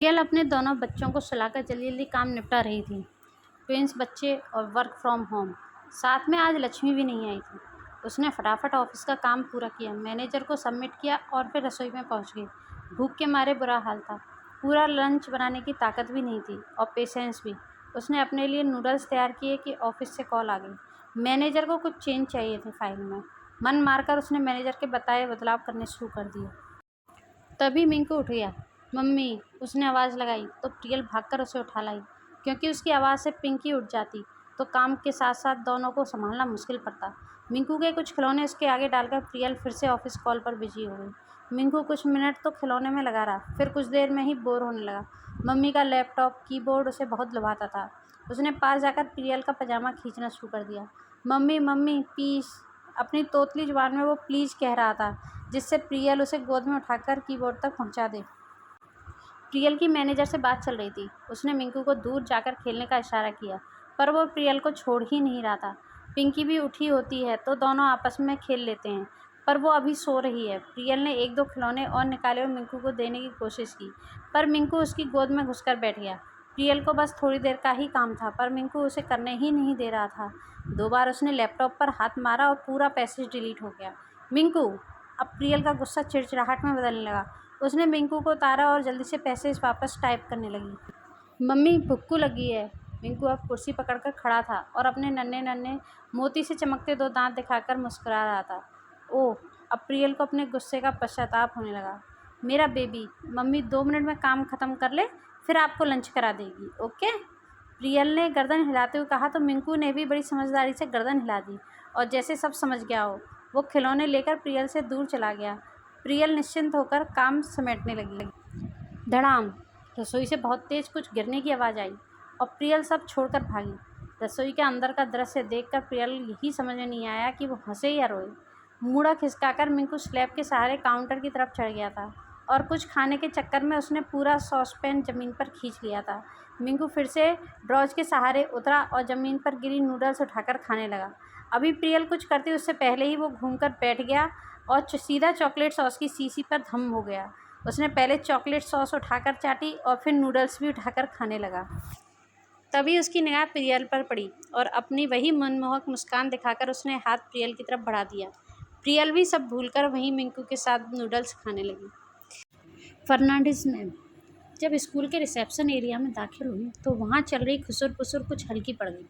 Real अपने दोनों बच्चों को सुलाकर जल्दी-जल्दी काम निपटा रही थी। ट्विन्स बच्चे और वर्क फ्रॉम होम। साथ में आज लक्ष्मी भी नहीं आई थी। उसने फटाफट ऑफिस का काम पूरा किया, मैनेजर को सबमिट किया और फिर रसोई में पहुंच गई। भूख के मारे बुरा हाल था। पूरा लंच बनाने की ताकत भी नहीं थी और पेशेंस भी। उसने अपने लिए नूडल्स तैयार किए कि ऑफिस से कॉल आ गई। मैनेजर को कुछ चेंज चाहिए थे फाइल में। मन मारकर उसने मैनेजर के बताए बदलाव करने शुरू कर दिए। तभी मिंकू उठ गया। मम्मी, उसने आवाज़ लगाई तो प्रियल भागकर उसे उठा लाई। क्योंकि उसकी आवाज़ से पिंकी उठ जाती तो काम के साथ साथ दोनों को संभालना मुश्किल पड़ता। मिंकू के कुछ खिलौने उसके आगे डालकर प्रियल फिर से ऑफिस कॉल पर बिजी हो गई। मिंकू कुछ मिनट तो खिलौने में लगा रहा, फिर कुछ देर में ही बोर होने लगा। मम्मी का लैपटॉप कीबोर्ड उसे बहुत लुभाता था। उसने पास जाकर प्रियल का पजामा खींचना शुरू कर दिया। मम्मी मम्मी प्लीज़, अपनी तोतली जुबान में वो प्लीज़ कह रहा था, जिससे प्रियल उसे गोद में उठाकर कीबोर्ड तक पहुंचा दे। प्रियल की मैनेजर से बात चल रही थी। उसने मिंकू को दूर जाकर खेलने का इशारा किया, पर वो प्रियल को छोड़ ही नहीं रहा था। पिंकी भी उठी होती है तो दोनों आपस में खेल लेते हैं, पर वो अभी सो रही है। प्रियल ने एक दो खिलौने और निकाले और मिंकू को देने की कोशिश की, पर मिंकू उसकी गोद में घुसकर बैठ गया। प्रियल को बस थोड़ी देर का ही काम था, पर मिंकू उसे करने ही नहीं दे रहा था। 2 बार उसने लैपटॉप पर हाथ मारा और पूरा पैसेज डिलीट हो गया। मिंकू! अब प्रियल का गुस्सा चिड़चिड़ाहट में बदलने लगा। उसने मिंकू को उतारा और जल्दी से पैसेज वापस टाइप करने लगी। मम्मी, भुक्कू लगी है। मिंकू अब कुर्सी पकड़कर खड़ा था और अपने नन्हे-नन्हे मोती से चमकते 2 दांत दिखाकर मुस्कुरा रहा था। ओह! अब प्रियल को अपने गुस्से का पश्चाताप होने लगा। मेरा बेबी, मम्मी 2 मिनट में काम ख़त्म कर ले, फिर आपको लंच करा देगी, ओके? प्रियल ने गर्दन हिलाते हुए कहा तो मिंकू ने भी बड़ी समझदारी से गर्दन हिला दी और जैसे सब समझ गया हो, वो खिलौने लेकर प्रियल से दूर चला गया। प्रियल निश्चिंत होकर काम समेटने लगी। धड़ाम! रसोई से बहुत तेज कुछ गिरने की आवाज़ आई और प्रियल सब छोड़कर भागी। रसोई के अंदर का दृश्य देखकर प्रियल यही समझ में नहीं आया कि वो हंसे या रोए। मुड़ा खिसकाकर मिंकू स्लैब के सहारे काउंटर की तरफ चढ़ गया था और कुछ खाने के चक्कर में उसने पूरा सॉसपैन ज़मीन पर खींच लिया था। मिंकू फिर से ड्रॉज के सहारे उतरा और ज़मीन पर गिरी नूडल्स उठाकर खाने लगा। अभी प्रियल कुछ करती उससे पहले ही वो घूमकर बैठ गया और सीधा चॉकलेट सॉस की शीशी पर धम हो गया। उसने पहले चॉकलेट सॉस उठाकर चाटी और फिर नूडल्स भी उठाकर खाने लगा। तभी उसकी निगाह प्रियल पर पड़ी और अपनी वही मनमोहक मुस्कान दिखाकर उसने हाथ प्रियल की तरफ बढ़ा दिया। प्रियल भी सब भूलकर वहीं मिंकू के साथ नूडल्स खाने लगी। फर्नांडिस मैम जब स्कूल के रिसेप्शन एरिया में दाखिल हुई तो वहाँ चल रही खुसुर-पुसुर कुछ हल्की पड़ गई,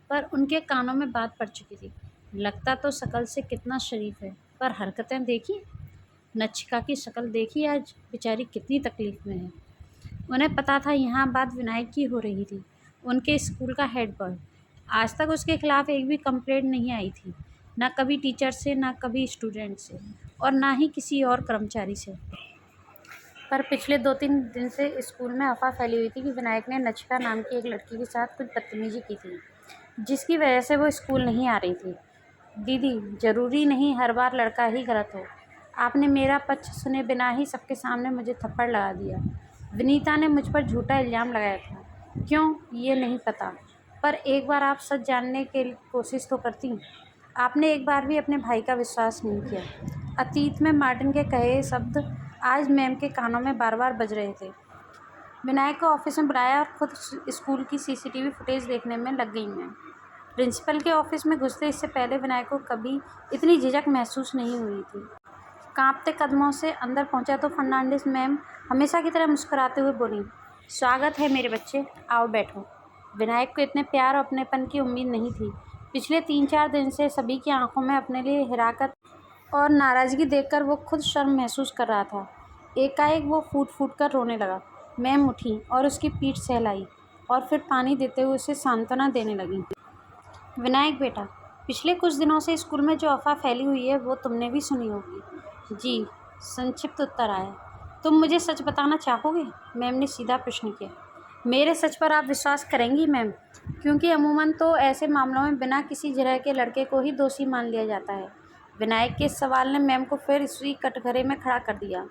पर उनके कानों में बात पड़ चुकी थी। लगता तो शक्ल से कितना शरीफ है, पर हरकतें देखी? नचिका की शक्ल देखी आज, बेचारी कितनी तकलीफ में है। उन्हें पता था यहाँ बात विनायक की हो रही थी, उनके स्कूल का हेड बॉय। आज तक उसके खिलाफ एक भी कंप्लेंट नहीं आई थी, ना कभी टीचर से, ना कभी स्टूडेंट से और ना ही किसी और कर्मचारी से। पर पिछले 2-3 दिन से स्कूल में अफवाह फैली हुई थी कि विनायक ने नचिका नाम की एक लड़की के साथ कुछ बदतमीजी की थी, जिसकी वजह से वो स्कूल नहीं आ रही थी। दीदी, ज़रूरी नहीं हर बार लड़का ही गलत हो। आपने मेरा पक्ष सुने बिना ही सबके सामने मुझे थप्पड़ लगा दिया। विनीता ने मुझ पर झूठा इल्ज़ाम लगाया था। क्यों, ये नहीं पता, पर एक बार आप सच जानने की कोशिश तो करती। आपने एक बार भी अपने भाई का विश्वास नहीं किया। अतीत में मार्टिन के कहे शब्द आज मैम के कानों में बार बार बज रहे थे। विनायक को ऑफिस में बुलाया और खुद स्कूल की सीसीटीवी फुटेज देखने में लग गई मैम। प्रिंसिपल के ऑफिस में घुसते इससे पहले विनायक को कभी इतनी झिझक महसूस नहीं हुई थी। कांपते कदमों से अंदर पहुंचा तो फर्नांडिस मैम हमेशा की तरह मुस्कुराते हुए बोली, स्वागत है मेरे बच्चे, आओ बैठो। विनायक को इतने प्यार और अपनेपन की उम्मीद नहीं थी। पिछले 3-4 दिन से सभी की आंखों में अपने लिए हिराकत और नाराज़गी देखकर वो खुद शर्म महसूस कर रहा था। एकाएक वो फूट फूट कर रोने लगा। मैम उठी और उसकी पीठ सहलाई और फिर पानी देते हुए उसे सांत्वना देने लगी। विनायक बेटा, पिछले कुछ दिनों से स्कूल में जो अफवाह फैली हुई है वो तुमने भी सुनी होगी। जी, संक्षिप्त उत्तर आया। तुम मुझे सच बताना चाहोगे? मैम ने सीधा प्रश्न किया। मेरे सच पर आप विश्वास करेंगी मैम? क्योंकि अमूमन तो ऐसे मामलों में बिना किसी जगह के लड़के को ही दोषी मान लिया जाता है। विनायक के इस सवाल ने मैम को फिर इसी कटघरे में खड़ा कर दिया।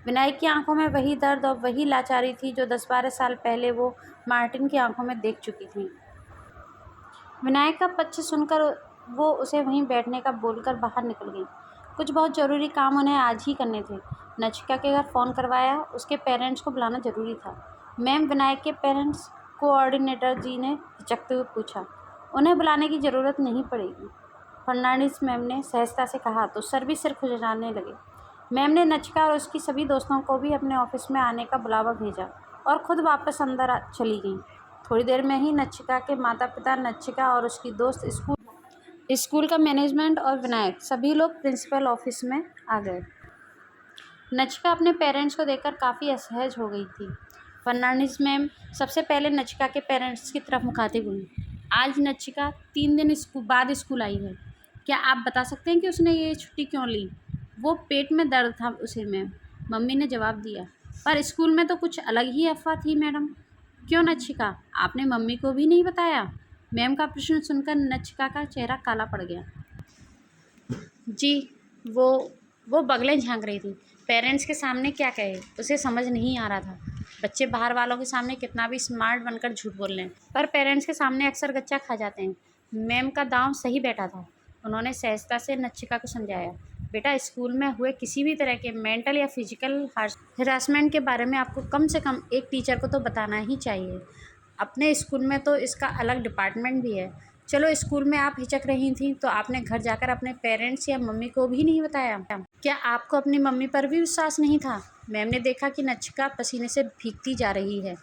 विनायक की आंखों में वही दर्द और वही लाचारी थी जो 10-12 साल पहले वो मार्टिन की आंखों में देख चुकी थी। विनायक का पक्ष सुनकर वो उसे वहीं बैठने का बोलकर बाहर निकल गई। कुछ बहुत ज़रूरी काम उन्हें आज ही करने थे। नचिका के घर फ़ोन करवाया, उसके पेरेंट्स को बुलाना ज़रूरी था। मैम, विनायक के पेरेंट्स, कोऑर्डिनेटर जी ने हिचकते हुए पूछा। उन्हें बुलाने की ज़रूरत नहीं पड़ेगी, फर्नांडिस मैम ने सहजता से कहा तो सर भी सिर खुजलाने लगे। मैम ने नचिका और उसकी सभी दोस्तों को भी अपने ऑफिस में आने का बुलावा भेजा और ख़ुद वापस अंदर चली गई। थोड़ी देर में ही नचिका के माता पिता, नचिका और उसकी दोस्त, स्कूल का मैनेजमेंट और विनायक सभी लोग प्रिंसिपल ऑफिस में आ गए। नचिका अपने पेरेंट्स को देखकर काफ़ी असहज हो गई थी। फर्नांडिस मैम सबसे पहले नचिका के पेरेंट्स की तरफ मुखातिब हुई। आज नचिका 3 दिन बाद स्कूल आई है। क्या आप बता सकते हैं कि उसने ये छुट्टी क्यों ली? वो पेट में दर्द था उसे मैम, मम्मी ने जवाब दिया। पर स्कूल में तो कुछ अलग ही अफवाह थी मैडम। क्यों नचिका, आपने मम्मी को भी नहीं बताया? मैम का प्रश्न सुनकर नचिका का चेहरा काला पड़ गया। जी, वो बगलें झाँक रही थी। पेरेंट्स के सामने क्या कहे, उसे समझ नहीं आ रहा था। बच्चे बाहर वालों के सामने कितना भी स्मार्ट बनकर झूठ बोल लें, पर पेरेंट्स के सामने अक्सर गच्चा खा जाते हैं। मैम का दांव सही बैठा था। उन्होंने सहजता से नचिका को समझाया। बेटा, स्कूल में हुए किसी भी तरह के मेंटल या फिजिकल हरासमेंट के बारे में आपको कम से कम एक टीचर को तो बताना ही चाहिए। अपने स्कूल में तो इसका अलग डिपार्टमेंट भी है। चलो, स्कूल में आप हिचक रही थी तो आपने घर जाकर अपने पेरेंट्स या मम्मी को भी नहीं बताया? क्या आपको अपनी मम्मी पर भी विश्वास नहीं था? मैम ने देखा कि नचिका पसीने से भीगती जा रही है।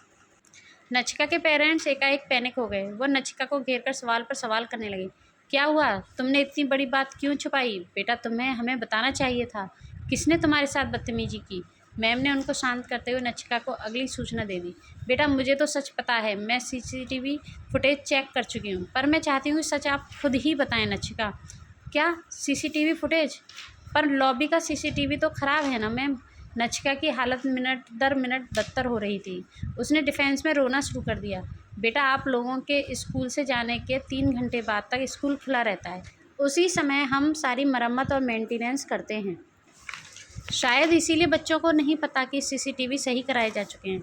नचिका के पेरेंट्स एकाएक पैनिक हो गए। वो नचिका को घेरकर सवाल पर सवाल करने लगे। क्या हुआ? तुमने इतनी बड़ी बात क्यों छुपाई? बेटा, तुम्हें हमें बताना चाहिए था। किसने तुम्हारे साथ बदतमीजी की? मैम ने उनको शांत करते हुए नचिका को अगली सूचना दे दी। बेटा, मुझे तो सच पता है। मैं सीसीटीवी फुटेज चेक कर चुकी हूँ, पर मैं चाहती हूँ सच आप खुद ही बताएं नचिका। क्या सीसीटीवी फुटेज? पर लॉबी का सीसीटीवी तो ख़राब है ना मैम। नचिका की हालत मिनट दर मिनट बदतर हो रही थी। उसने डिफेंस में रोना शुरू कर दिया। बेटा, आप लोगों के स्कूल से जाने के 3 घंटे बाद तक स्कूल खुला रहता है। उसी समय हम सारी मरम्मत और मेंटेनेंस करते हैं। शायद इसीलिए बच्चों को नहीं पता कि सीसीटीवी सही कराए जा चुके हैं।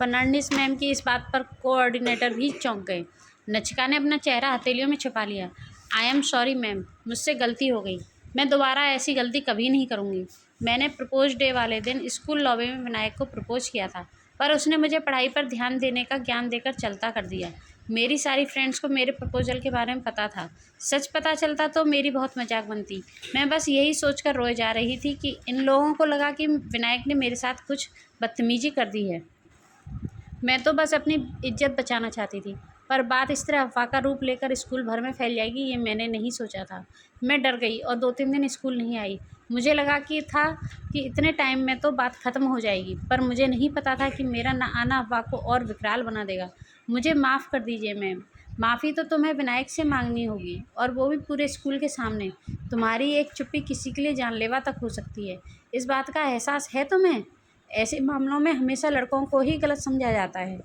फर्नांडिस मैम की इस बात पर कोऑर्डिनेटर भी चौंक गए। नचिका ने अपना चेहरा हथेलियों में छुपा लिया। आई एम सॉरी मैम, मुझसे गलती हो गई। मैं दोबारा ऐसी गलती कभी नहीं करूँगी। मैंने प्रपोज डे वाले दिन स्कूल लॉबी में विनायक को प्रपोज किया था, पर उसने मुझे पढ़ाई पर ध्यान देने का ज्ञान देकर चलता कर दिया। मेरी सारी फ्रेंड्स को मेरे प्रपोजल के बारे में पता था। सच पता चलता तो मेरी बहुत मजाक बनती। मैं बस यही सोचकर रोए जा रही थी कि इन लोगों को लगा कि विनायक ने मेरे साथ कुछ बदतमीजी कर दी है। मैं तो बस अपनी इज्जत बचाना चाहती थी, पर बात इस तरह अफवाह का रूप लेकर स्कूल भर में फैल जाएगी ये मैंने नहीं सोचा था। मैं डर गई और 2-3 दिन स्कूल नहीं आई। मुझे लगा कि इतने टाइम में तो बात ख़त्म हो जाएगी, पर मुझे नहीं पता था कि मेरा ना आना अफवाह को और विकराल बना देगा। मुझे माफ़ कर दीजिए मैम। माफ़ी तो तुम्हें विनायक से मांगनी होगी, और वो भी पूरे स्कूल के सामने। तुम्हारी एक चुप्पी किसी के लिए जानलेवा तक हो सकती है। इस बात का एहसास है तुम्हें? ऐसे मामलों में हमेशा लड़कों को ही गलत समझा जाता है,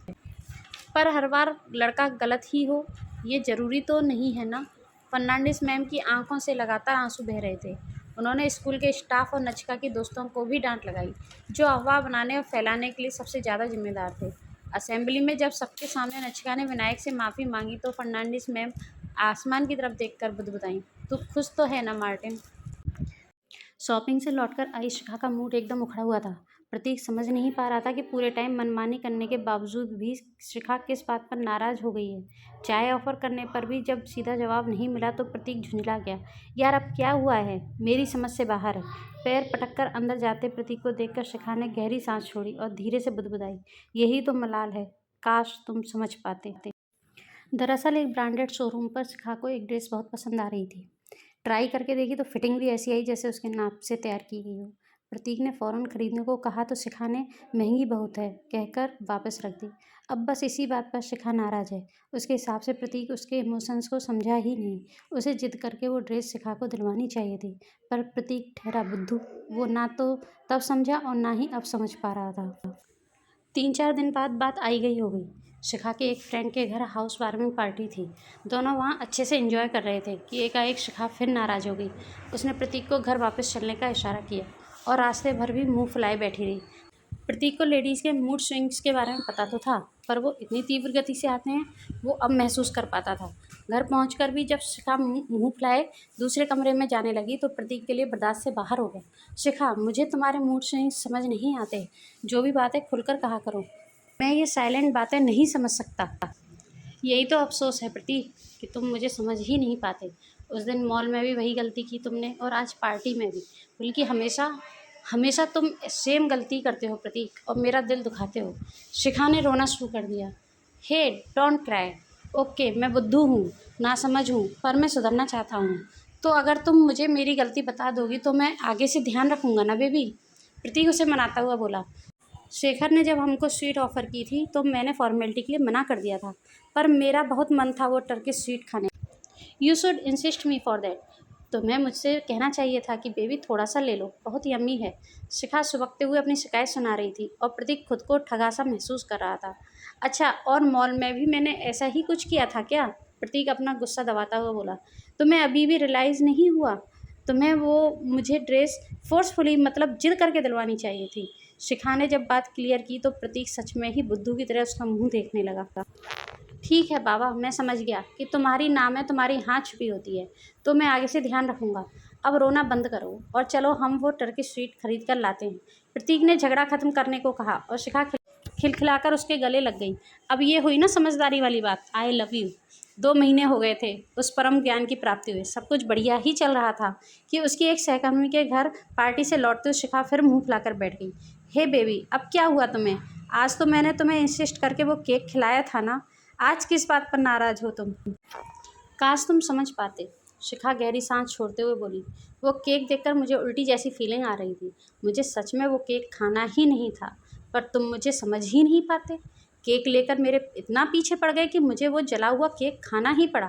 पर हर बार लड़का गलत ही हो ये ज़रूरी तो नहीं है ना। फर्नांडिस मैम की आंखों से लगातार आंसू बह रहे थे। उन्होंने स्कूल के स्टाफ और नचिका के दोस्तों को भी डांट लगाई, जो अफवाह बनाने और फैलाने के लिए सबसे ज़्यादा जिम्मेदार थे। असेंबली में जब सबके सामने नचिका ने विनायक से माफ़ी मांगी तो फर्नांडिस मैम आसमान की तरफ देखकर बुदबुदाई, तू खुश तो है ना मार्टिन? शॉपिंग से लौटकर आई शिखा का मूड एकदम उखड़ा हुआ था। प्रतीक समझ नहीं पा रहा था कि पूरे टाइम मनमानी करने के बावजूद भी शिखा किस बात पर नाराज़ हो गई है। चाय ऑफ़र करने पर भी जब सीधा जवाब नहीं मिला तो प्रतीक झुंझला गया। यार, अब क्या हुआ है? मेरी समझ से बाहर है। पैर पटक कर अंदर जाते प्रतीक को देखकर शिखा ने गहरी सांस छोड़ी और धीरे से बुदबुदाई, यही तो मलाल है, काश तुम समझ पाते। दरअसल एक ब्रांडेड शोरूम पर शिखा को एक ड्रेस बहुत पसंद आ रही थी। ट्राई करके देखी तो फिटिंग भी ऐसी आई जैसे उसके नाप से तैयार की गई हो। प्रतीक ने फ़ौरन खरीदने को कहा तो शिखा ने महंगी बहुत है कहकर वापस रख दी। अब बस इसी बात पर शिखा नाराज़ है। उसके हिसाब से प्रतीक उसके इमोशंस को समझा ही नहीं। उसे जिद करके वो ड्रेस शिखा को दिलवानी चाहिए थी, पर प्रतीक ठहरा बुद्धू। वो ना तो तब समझा और ना ही अब समझ पा रहा था। 3-4 दिन बाद बात आई गई हो गई। शिखा के एक फ्रेंड के घर हाउस वार्मिंग पार्टी थी। दोनों वहाँ अच्छे से एंजॉय कर रहे थे कि एकाएक शिखा फिर नाराज़ हो गई। उसने प्रतीक को घर वापस चलने का इशारा किया और रास्ते भर भी मुंह फुलाए बैठी रही। प्रतीक को लेडीज़ के मूड स्विंग्स के बारे में पता तो था, पर वो इतनी तीव्र गति से आते हैं वो अब महसूस कर पाता था। घर पहुंचकर भी जब शिखा मुंह फुलाए दूसरे कमरे में जाने लगी तो प्रतीक के लिए बर्दाश्त से बाहर हो गया। शिखा, मुझे तुम्हारे मूड स्विंग्स समझ नहीं आते। जो भी बात है खुलकर कहा करो। मैं ये साइलेंट बातें नहीं समझ सकता। यही तो अफसोस है प्रतीक कि तुम मुझे समझ ही नहीं पाते। उस दिन मॉल में भी वही गलती की तुमने और आज पार्टी में भी। बल्कि हमेशा हमेशा तुम सेम गलती करते हो प्रतीक और मेरा दिल दुखाते हो। शिखा ने रोना शुरू कर दिया। हे डोंट क्राई। ओके मैं बुद्धू हूँ, नासमझ हूँ, पर मैं सुधरना चाहता हूँ। तो अगर तुम मुझे मेरी गलती बता दोगी तो मैं आगे से ध्यान रखूँगा ना बेबी। प्रतीक उसे मनाता हुआ बोला। शेखर ने जब हमको स्वीट ऑफ़र की थी तो मैंने फॉर्मेलिटी के लिए मना कर दिया था, पर मेरा बहुत मन था वो टर्किश स्वीट खाने। You should insist me for that. तुम्हें मुझसे कहना चाहिए था कि बेबी थोड़ा सा ले लो, बहुत यम्मी है। शिखा सुबकते हुए अपनी शिकायत सुना रही थी और प्रतीक खुद को ठगा सा महसूस कर रहा था। अच्छा, और मॉल में भी मैंने ऐसा ही कुछ किया था क्या? प्रतीक अपना गुस्सा दबाता हुआ बोला। तुम्हें अभी भी रियलाइज़ नहीं हुआ? तुम्हें वो मुझे ड्रेस फोर्सफुली मतलब जिद करके दिलवानी चाहिए थी। शिखा ने जब बात क्लियर की तो प्रतीक सच में ही बुद्धू की तरह उसका मुंह देखने लगा। ठीक है बाबा, मैं समझ गया कि तुम्हारी नाम है तुम्हारी हाँ छुपी होती है, तो मैं आगे से ध्यान रखूँगा। अब रोना बंद करो और चलो हम वो टर्किश स्वीट खरीद कर लाते हैं। प्रतीक ने झगड़ा ख़त्म करने को कहा और शिखा खिलखिलाकर उसके गले लग गई। अब ये हुई ना समझदारी वाली बात। I love you. 2 महीने हो गए थे उस परम ज्ञान की प्राप्ति हुए। सब कुछ बढ़िया ही चल रहा था कि उसकी एक सहकर्मी के घर पार्टी से लौटते हुए शिखा फिर मुँह फुलाकर बैठ गई। हे बेबी, अब क्या हुआ तुम्हें? आज तो मैंने तुम्हें इंसिस्ट करके वो केक खिलाया था ना। आज किस बात पर नाराज़ हो तुम? काश तुम समझ पाते। शिखा गहरी सांस छोड़ते हुए बोली। वो केक देखकर मुझे उल्टी जैसी फीलिंग आ रही थी। मुझे सच में वो केक खाना ही नहीं था, पर तुम मुझे समझ ही नहीं पाते। केक लेकर मेरे इतना पीछे पड़ गए कि मुझे वो जला हुआ केक खाना ही पड़ा।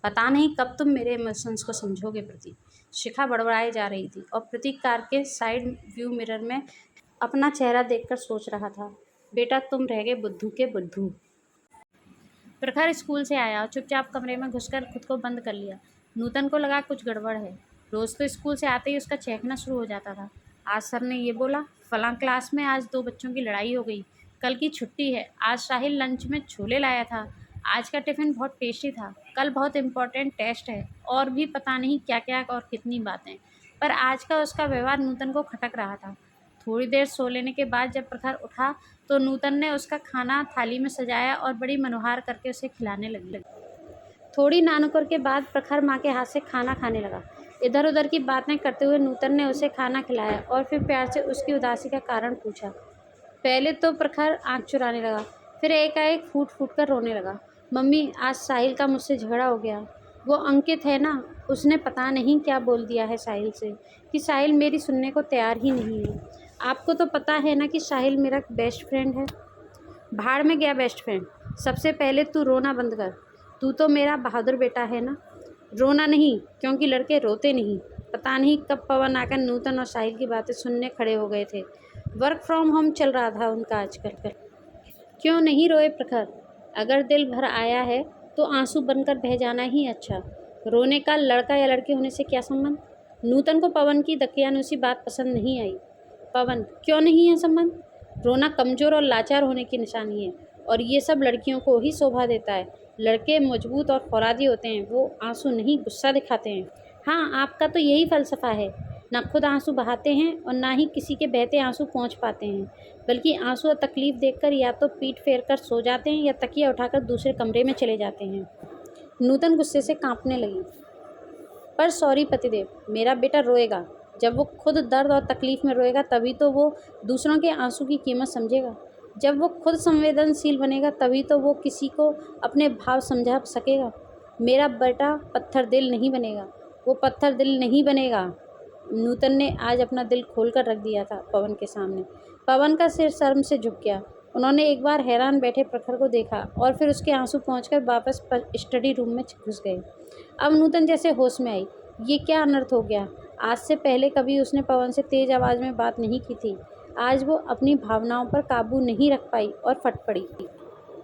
पता नहीं कब तुम मेरे इमोशंस को समझोगे प्रतीक। शिखा बड़बड़ाई जा रही थी और प्रतीक कार के साइड व्यू मिरर में अपना चेहरा देखकर सोच रहा था, बेटा तुम रह गए बुद्धू के बुद्धू। प्रखर स्कूल से आया और चुपचाप कमरे में घुसकर खुद को बंद कर लिया। नूतन को लगा कुछ गड़बड़ है। रोज़ तो स्कूल से आते ही उसका चहकना शुरू हो जाता था। आज सर ने ये बोला, फलां क्लास में आज 2 बच्चों की लड़ाई हो गई। कल की छुट्टी है। आज साहिल लंच में छोले लाया था। आज का टिफ़िन बहुत टेस्टी था। कल बहुत इम्पोर्टेंट टेस्ट है। और भी पता नहीं क्या क्या और कितनी बातें। पर आज का उसका व्यवहार नूतन को खटक रहा था। थोड़ी देर सो लेने के बाद जब प्रखर उठा तो नूतन ने उसका खाना थाली में सजाया और बड़ी मनोहार करके उसे खिलाने लगी। थोड़ी नानुकर के बाद प्रखर माँ के हाथ से खाना खाने लगा। इधर उधर की बातें करते हुए नूतन ने उसे खाना खिलाया और फिर प्यार से उसकी उदासी का कारण पूछा। पहले तो प्रखर आँख चुराने लगा, फिर एकाएक फूट फूट कर रोने लगा। मम्मी, आज साहिल का मुझसे झगड़ा हो गया। वो अंकित है ना, उसने पता नहीं क्या बोल दिया है साहिल से कि साहिल मेरी सुनने को तैयार ही नहीं है। आपको तो पता है ना कि साहिल मेरा बेस्ट फ्रेंड है। भाड़ में गया बेस्ट फ्रेंड। सबसे पहले तू रोना बंद कर। तू तो मेरा बहादुर बेटा है ना। रोना नहीं, क्योंकि लड़के रोते नहीं। पता नहीं कब पवन आकर नूतन और साहिल की बातें सुनने खड़े हो गए थे। वर्क फ्रॉम होम चल रहा था उनका आजकल। क्यों नहीं रोए प्रखर? अगर दिल भर आया है तो आंसू बनकर बह जाना ही अच्छा। रोने का लड़का या लड़की होने से क्या संबंध? नूतन को पवन की दकियानुसी बात पसंद नहीं आई। पवन, क्यों नहीं है संबंध? रोना कमज़ोर और लाचार होने की निशानी है और ये सब लड़कियों को ही शोभा देता है। लड़के मजबूत और फौलादी होते हैं, वो आंसू नहीं गुस्सा दिखाते हैं। हाँ, आपका तो यही फ़लसफ़ा है। ना खुद आंसू बहाते हैं और ना ही किसी के बहते आंसू पहुँच पाते हैं, बल्कि आंसू और तकलीफ़ देखकर या तो पीठ फेर कर सो जाते हैं या तकिया उठाकर दूसरे कमरे में चले जाते हैं। नूतन गुस्से से काँपने लगी। पर सॉरी पतिदेव, मेरा बेटा रोएगा। जब वो खुद दर्द और तकलीफ़ में रोएगा तभी तो वो दूसरों के आंसू की कीमत समझेगा। जब वो खुद संवेदनशील बनेगा तभी तो वो किसी को अपने भाव समझा सकेगा। मेरा बेटा पत्थर दिल नहीं बनेगा, वो पत्थर दिल नहीं बनेगा। नूतन ने आज अपना दिल खोल कर रख दिया था पवन के सामने। पवन का सिर शर्म से झुक गया। उन्होंने एक बार हैरान बैठे प्रखर को देखा और फिर उसके आंसू पहुँचकर वापस स्टडी रूम में घुस गए। अब नूतन जैसे होश में आई। ये क्या अनर्थ हो गया? आज से पहले कभी उसने पवन से तेज़ आवाज़ में बात नहीं की थी। आज वो अपनी भावनाओं पर काबू नहीं रख पाई और फट पड़ी।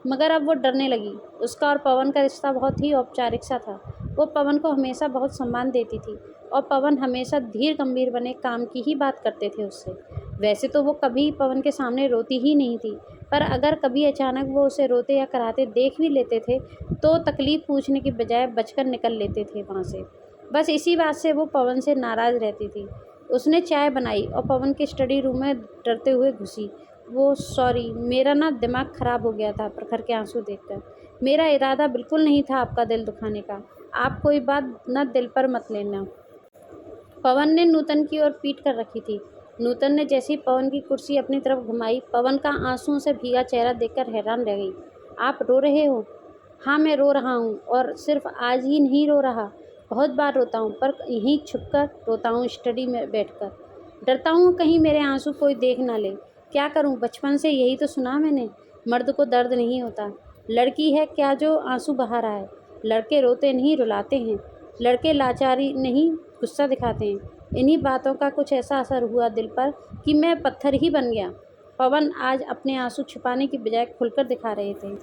मगर अब वो डरने लगी। उसका और पवन का रिश्ता बहुत ही औपचारिक सा था। वो पवन को हमेशा बहुत सम्मान देती थी और पवन हमेशा धीर गंभीर बने काम की ही बात करते थे उससे। वैसे तो वो कभी पवन के सामने रोती ही नहीं थी, पर अगर कभी अचानक वो उसे रोते या कराते देख भी लेते थे तो तकलीफ़ पूछने की बजाय बचकर निकल लेते थे वहाँ से। बस इसी बात से वो पवन से नाराज़ रहती थी। उसने चाय बनाई और पवन के स्टडी रूम में डरते हुए घुसी। वो सॉरी, मेरा ना दिमाग ख़राब हो गया था प्रखर के आंसू देखकर। मेरा इरादा बिल्कुल नहीं था आपका दिल दुखाने का। आप कोई बात ना दिल पर मत लेना। पवन ने नूतन की ओर पीट कर रखी थी। नूतन ने जैसे ही पवन की कुर्सी अपनी तरफ घुमाई, पवन का आंसुओं से भीगा चेहरा देखकर हैरान रह गई। आप रो रहे हो? हाँ, मैं रो रहा हूँ, और सिर्फ आज ही नहीं रो रहा, बहुत बार रोता हूँ, पर यहीं छुपकर रोता हूँ, स्टडी में बैठकर। डरता हूँ कहीं मेरे आंसू कोई देख ना ले। क्या करूँ, बचपन से यही तो सुना मैंने, मर्द को दर्द नहीं होता। लड़की है क्या जो आंसू बहा रहा है? लड़के रोते नहीं, रुलाते हैं। लड़के लाचारी नहीं, गुस्सा दिखाते हैं। इन्हीं बातों का कुछ ऐसा असर हुआ दिल पर कि मैं पत्थर ही बन गया। पवन आज अपने आंसू छुपाने की बजाय खुलकर दिखा रहे थे।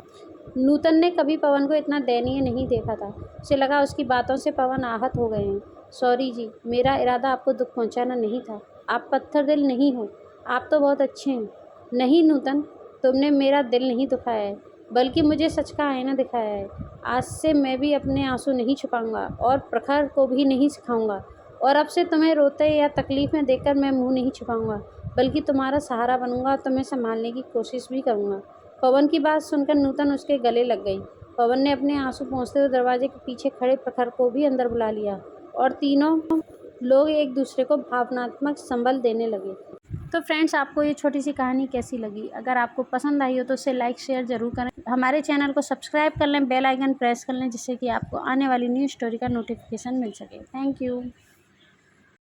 नूतन ने कभी पवन को इतना दयनीय नहीं देखा था। उसे लगा उसकी बातों से पवन आहत हो गए हैं। सॉरी जी, मेरा इरादा आपको दुख पहुंचाना नहीं था। आप पत्थर दिल नहीं हो, आप तो बहुत अच्छे हैं। नहीं नूतन, तुमने मेरा दिल नहीं दुखाया है, बल्कि मुझे सच का आईना दिखाया है। आज से मैं भी अपने आंसू नहीं छुपाऊंगा, और प्रखर को भी नहीं सिखाऊंगा। और अब से तुम्हें रोते या तकलीफ में देखकर मैं मुंह नहीं छुपाऊंगा, बल्कि तुम्हारा सहारा बनूंगा और तुम्हें संभालने की कोशिश भी करूंगा। पवन की बात सुनकर नूतन उसके गले लग गई। पवन ने अपने आंसू पोंछते हुए दरवाजे के पीछे खड़े प्रखर को भी अंदर बुला लिया, और तीनों लोग एक दूसरे को भावनात्मक संबल देने लगे। तो फ्रेंड्स, आपको ये छोटी सी कहानी कैसी लगी? अगर आपको पसंद आई हो तो उसे लाइक शेयर ज़रूर करें। हमारे चैनल को सब्सक्राइब कर लें, बेल आइकन प्रेस कर लें, जिससे कि आपको आने वाली न्यू स्टोरी का नोटिफिकेशन मिल सके। Thank you.